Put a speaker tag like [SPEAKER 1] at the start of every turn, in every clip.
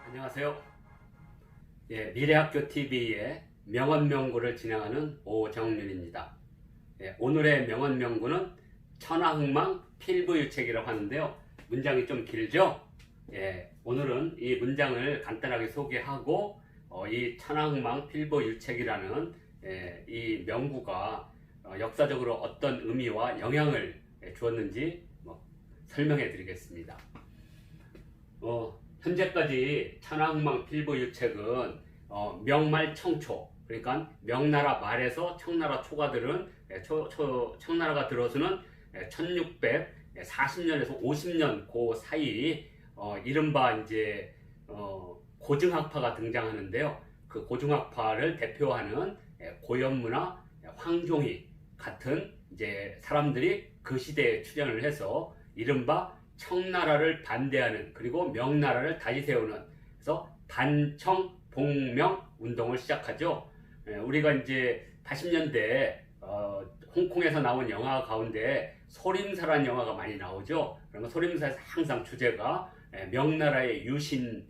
[SPEAKER 1] 안녕하세요. 미래학교 TV의 명언명구를 진행하는 오정윤입니다. 오늘의 명언명구는 천하흥망 필부유책이라고 하는데요. 문장이 좀 길죠? 오늘은 이 문장을 간단하게 소개하고 이 천하흥망 필부유책이라는 이 명구가 역사적으로 어떤 의미와 영향을 주었는지 설명해 드리겠습니다. 현재까지 천하흥망 필부유책은 명말 청초, 그러니까 명나라 말에서 청나라 초가 들은 청나라가 들어서는 1640년에서 50년 그 사이 이른바 이제 고증학파가 등장하는데요. 그 고증학파를 대표하는 고연무나 황종이 같은 이제 사람들이 그 시대에 출연을 해서 이른바 청나라를 반대하는, 그리고 명나라를 다시 세우는, 그래서 반청 복명 운동을 시작하죠. 우리가 이제 80년대 홍콩에서 나온 영화 가운데 소림사라는 영화가 많이 나오죠. 그러면 소림사에서 항상 주제가 명나라의 유신이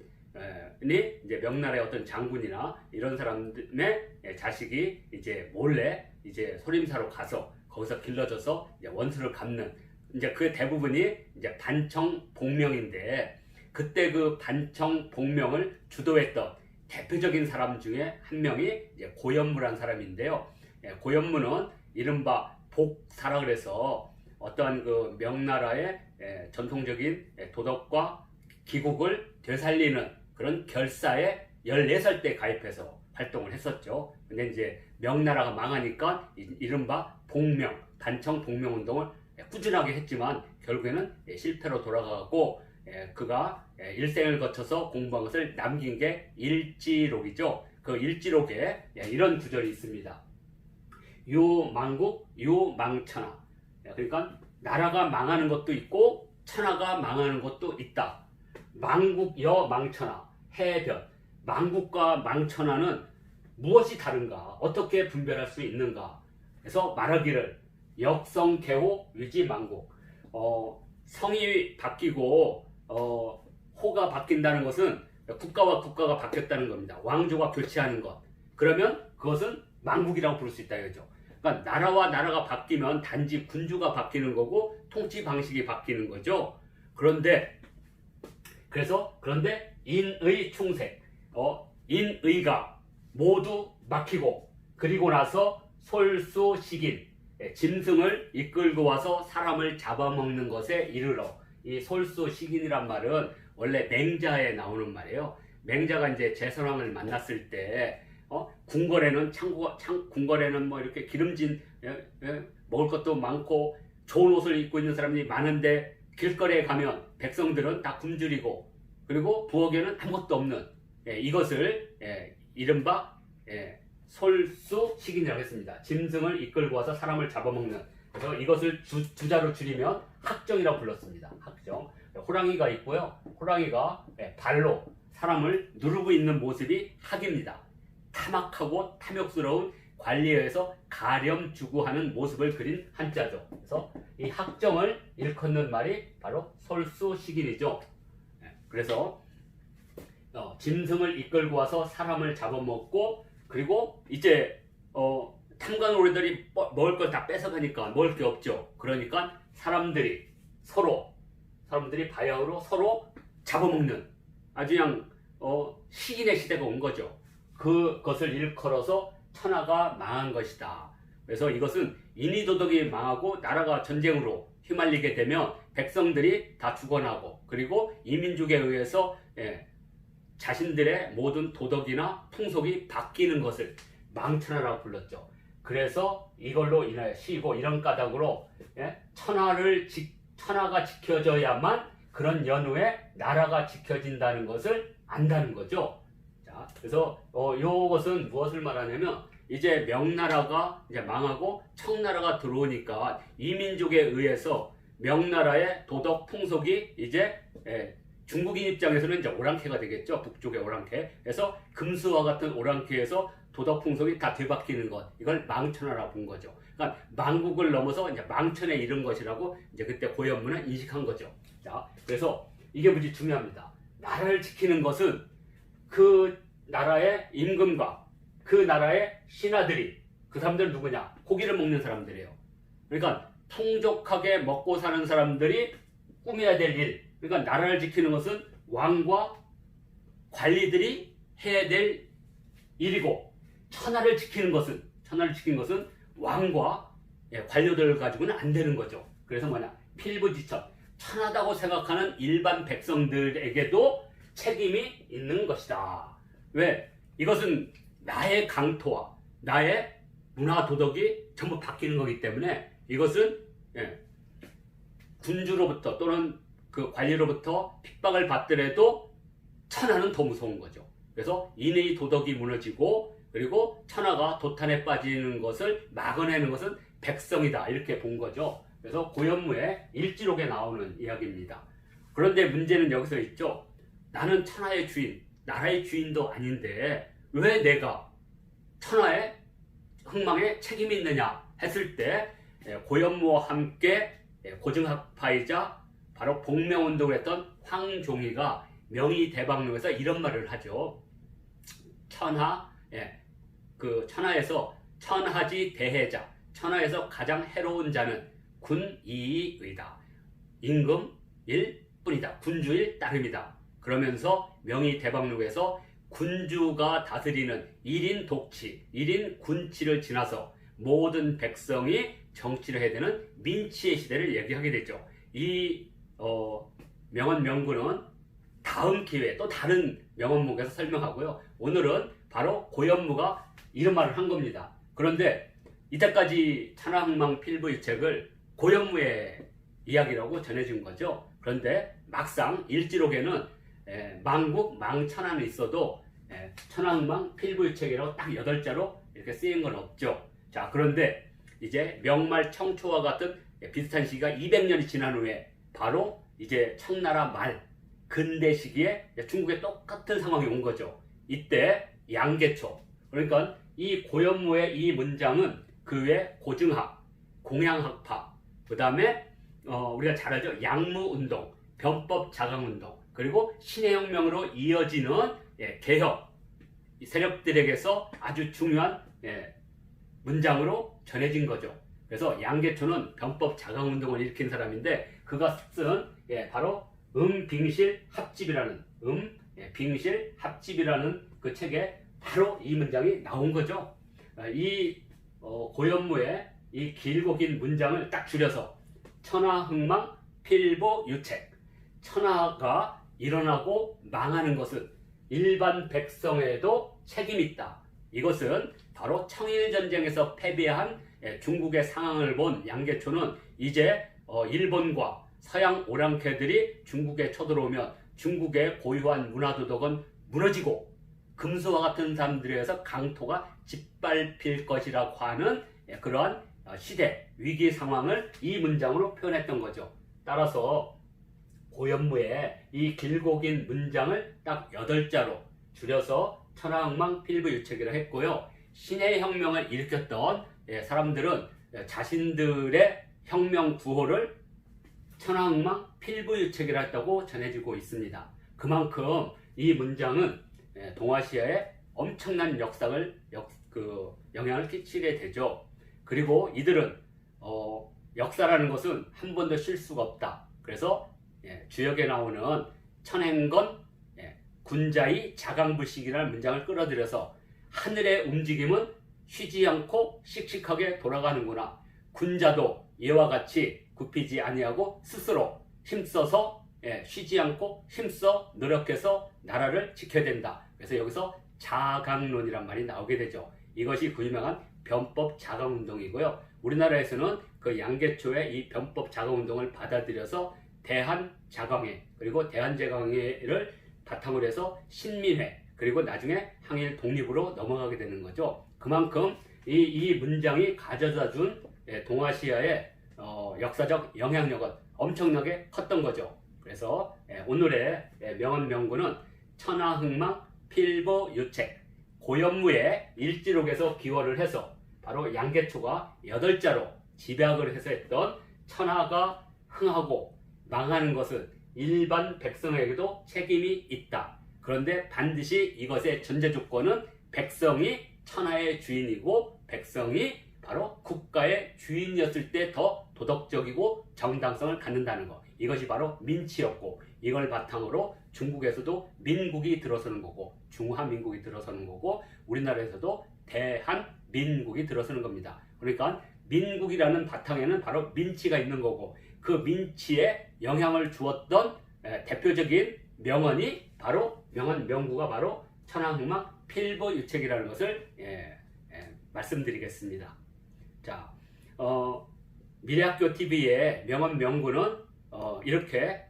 [SPEAKER 1] 이제 명나라의 어떤 장군이나 이런 사람의 자식이 이제 몰래 이제 소림사로 가서 거기서 길러져서 이제 원수를 갚는, 이제 그 대부분이 이제 반청 복명인데, 그때 그 반청 복명을 주도했던 대표적인 사람 중에 한 명이 이제 고연무란 사람인데요. 고연무는 이른바 복사라 그래서 어떠한 그 명나라의 전통적인 도덕과 기국을 되살리는 그런 결사에 14살 때 가입해서 활동을 했었죠. 근데 이제 명나라가 망하니까 이른바 복명, 반청 복명 운동을 꾸준하게 했지만 결국에는 실패로 돌아가고, 그가 일생을 거쳐서 공부한 것을 남긴 게 일지록이죠. 그 일지록에 이런 구절이 있습니다. 유망국 유망천하. 그러니까 나라가 망하는 것도 있고 천하가 망하는 것도 있다. 망국 여망천하. 해변. 망국과 망천하는 무엇이 다른가? 어떻게 분별할 수 있는가? 그래서 말하기를 역성개호 위지망국. 성이 바뀌고 호가 바뀐다는 것은 국가와 국가가 바뀌었다는 겁니다. 왕조가 교체하는 것. 그러면 그것은 망국이라고 부를 수 있다 이거죠. 그러니까 나라와 나라가 바뀌면 단지 군주가 바뀌는 거고 통치 방식이 바뀌는 거죠. 그런데 인의 충색, 인의가 모두 막히고, 그리고 나서 솔수식인, 짐승을 이끌고 와서 사람을 잡아먹는 것에 이르러. 이 솔수식인이란 말은 원래 맹자에 나오는 말이에요. 맹자가 이제 제선왕을 만났을 때 궁궐에는 궁궐에는 뭐 이렇게 기름진 먹을 것도 많고 좋은 옷을 입고 있는 사람들이 많은데, 길거리에 가면 백성들은 다 굶주리고, 그리고 부엌에는 아무것도 없는, 이것을 이른바 솔수식인이라고 했습니다. 짐승을 이끌고 와서 사람을 잡아먹는. 그래서 이것을 주자로 줄이면 학정이라고 불렀습니다. 학정. 호랑이가 있고요. 호랑이가 발로 사람을 누르고 있는 모습이 학입니다. 탐악하고 탐욕스러운 관리에서 가렴주구하는 모습을 그린 한자죠. 그래서 이 학정을 일컫는 말이 바로 솔수식인이죠. 그래서 짐승을 이끌고 와서 사람을 잡아먹고, 그리고 이제 탐관오리들이 먹을 걸 다 뺏어가니까 먹을 게 없죠. 그러니까 사람들이 바야흐로 서로 잡아먹는 아주 그냥 식인의 시대가 온 거죠. 그것을 일컬어서 천하가 망한 것이다. 그래서 이것은 인위도덕이 망하고 나라가 전쟁으로 휘말리게 되면 백성들이 다 죽어나고, 그리고 이민족에 의해서 자신들의 모든 도덕이나 풍속이 바뀌는 것을 망천하라고 불렀죠. 그래서 이걸로 인하여 시고 이런 까닭으로 천하가 지켜져야만 그런 연후에 나라가 지켜진다는 것을 안다는 거죠. 자, 그래서 요것은 무엇을 말하냐면 이제 명나라가 이제 망하고 청나라가 들어오니까 이민족에 의해서 명나라의 도덕 풍속이 이제 중국인 입장에서는 이제 오랑캐가 되겠죠. 북쪽의 오랑캐. 그래서 금수와 같은 오랑캐에서 도덕 풍속이 다 뒤바뀌는 것. 이걸 망천하라 본 거죠. 그러니까 망국을 넘어서 이제 망천에 이른 것이라고 이제 그때 고현무는 인식한 거죠. 자, 그래서 이게 무지 중요합니다. 나라를 지키는 것은 그 나라의 임금과 그 나라의 신하들이, 그 사람들은 누구냐? 고기를 먹는 사람들이에요. 그러니까 풍족하게 먹고 사는 사람들이 꾸며야 될 일, 그러니까 나라를 지키는 것은 왕과 관리들이 해야 될 일이고, 천하를 지키는 것은 왕과 관료들 가지고는 안 되는 거죠. 그래서 뭐냐? 필부지천, 천하다고 생각하는 일반 백성들에게도 책임이 있는 것이다. 왜? 이것은 나의 강토와 나의 문화 도덕이 전부 바뀌는 거기 때문에 이것은 군주로부터 또는 그 관리로부터 핍박을 받더라도 천하는 더 무서운 거죠. 그래서 인의 도덕이 무너지고 그리고 천하가 도탄에 빠지는 것을 막아내는 것은 백성이다, 이렇게 본 거죠. 그래서 고현무의 일지록에 나오는 이야기입니다. 그런데 문제는 여기서 있죠. 나는 천하의 주인, 나라의 주인도 아닌데 왜 내가 천하의 흥망에 책임이 있느냐 했을 때 고현무와 함께 고증학파이자 바로 복명운동을 했던 황종이가 명의대방론에서 이런 말을 하죠. 천하에서 천하지 대해자, 천하에서 가장 해로운 자는 군이의다. 임금일 뿐이다. 군주일 따름이다. 그러면서 명의대방록에서 군주가 다스리는 1인 독치, 1인 군치를 지나서 모든 백성이 정치를 해야 되는 민치의 시대를 얘기하게 되죠. 이 명언 명구는 다음 기회에 또 다른 명언문에서 설명하고요. 오늘은 바로 고현무가 이런 말을 한 겁니다. 그런데 이때까지 천하흥망 필부유책을 고현무의 이야기라고 전해준 거죠. 그런데 막상 일지록에는 망국, 망천하는 있어도 천하흥망 필부유책이라고 딱 8자로 이렇게 쓰인 건 없죠. 자, 그런데 이제 명말 청초와 같은 비슷한 시기가 200년이 지난 후에 바로 이제 청나라 말 근대 시기에 중국에 똑같은 상황이 온 거죠. 이때 양계초, 그러니까 이 고현무의 이 문장은 그 외 고증학, 공양학파, 그 다음에 우리가 잘 알죠. 양무운동, 변법 자강운동, 그리고 신해혁명으로 이어지는 개혁 세력들에게서 아주 중요한 문장으로 전해진 거죠. 그래서 양계초는 변법 자강운동을 일으킨 사람인데 그가 쓴 바로 빙실 합집이라는 빙실 합집이라는 그 책에 바로 이 문장이 나온 거죠. 이 고현무의 이 길고 긴 문장을 딱 줄여서 천하흥망 필부유책, 천하가 일어나고 망하는 것은 일반 백성에도 책임이 있다. 이것은 바로 청일전쟁에서 패배한 중국의 상황을 본 양계초는 이제 일본과 서양 오랑캐들이 중국에 쳐들어오면 중국의 고유한 문화도덕은 무너지고 금수와 같은 사람들에서 강토가 짓밟힐 것이라고 하는 그러한 시대, 위기 상황을 이 문장으로 표현했던 거죠. 따라서 고현무의 이 길고 긴 문장을 딱 8자로 줄여서 천하흥망 필부유책이라 했고요. 신해혁명을 일으켰던 사람들은 자신들의 혁명 구호를 천하흥망 필부유책이라 했다고 전해지고 있습니다. 그만큼 이 문장은 동아시아에 엄청난 영향을 끼치게 되죠. 그리고 이들은 역사라는 것은 한 번도 쉴 수가 없다. 그래서 주역에 나오는 천행건 군자의 자강불식이라는 문장을 끌어들여서 하늘의 움직임은 쉬지 않고 씩씩하게 돌아가는구나. 군자도 이와 같이 굽히지 아니하고 스스로 힘써서 쉬지 않고 힘써 노력해서 나라를 지켜야 된다. 그래서 여기서 자강론이란 말이 나오게 되죠. 이것이 그 유명한 변법 자강운동이고요. 우리나라에서는 그 양계초의 이 변법 자강운동을 받아들여서 대한자강회 그리고 대한제강회를 바탕으로 해서 신민회, 그리고 나중에 항일 독립으로 넘어가게 되는 거죠. 그만큼 이 문장이 가져다 준 동아시아의 역사적 영향력은 엄청나게 컸던 거죠. 그래서 오늘의 명언 명구는 천하흥망 필보유책 고연무의 일지록에서 기원을 해서 바로 양계초가 8자로 집약을 해서 했던 천하가 흥하고 망하는 것은 일반 백성에게도 책임이 있다. 그런데 반드시 이것의 전제 조건은 백성이 천하의 주인이고 백성이 바로 국가의 주인이었을 때 더 도덕적이고 정당성을 갖는다는 것. 이것이 바로 민치였고 이걸 바탕으로 중국에서도 민국이 들어서는 거고 중화민국이 들어서는 거고 우리나라에서도 대한민국이 들어서는 겁니다. 그러니까 민국이라는 바탕에는 바로 민치가 있는 거고 그 민치에 영향을 주었던 대표적인 명언이 바로 명언 명구가 바로 천하흥망 필보유책이라는 것을 말씀드리겠습니다. 자, 미래학교 TV의 명언 명구는 이렇게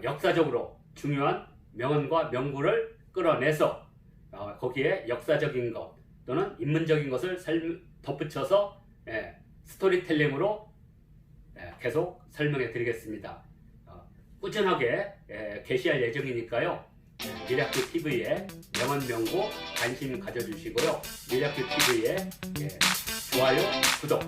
[SPEAKER 1] 역사적으로 중요한 명언과 명구를 끌어내서 거기에 역사적인 것 또는 인문적인 것을 덧붙여서 스토리텔링으로 계속 설명해 드리겠습니다. 꾸준하게 게시할 예정이니까요. 미래학교 TV의 명언 명구 관심 가져주시고요. 미래학교 TV의 좋아요, 구독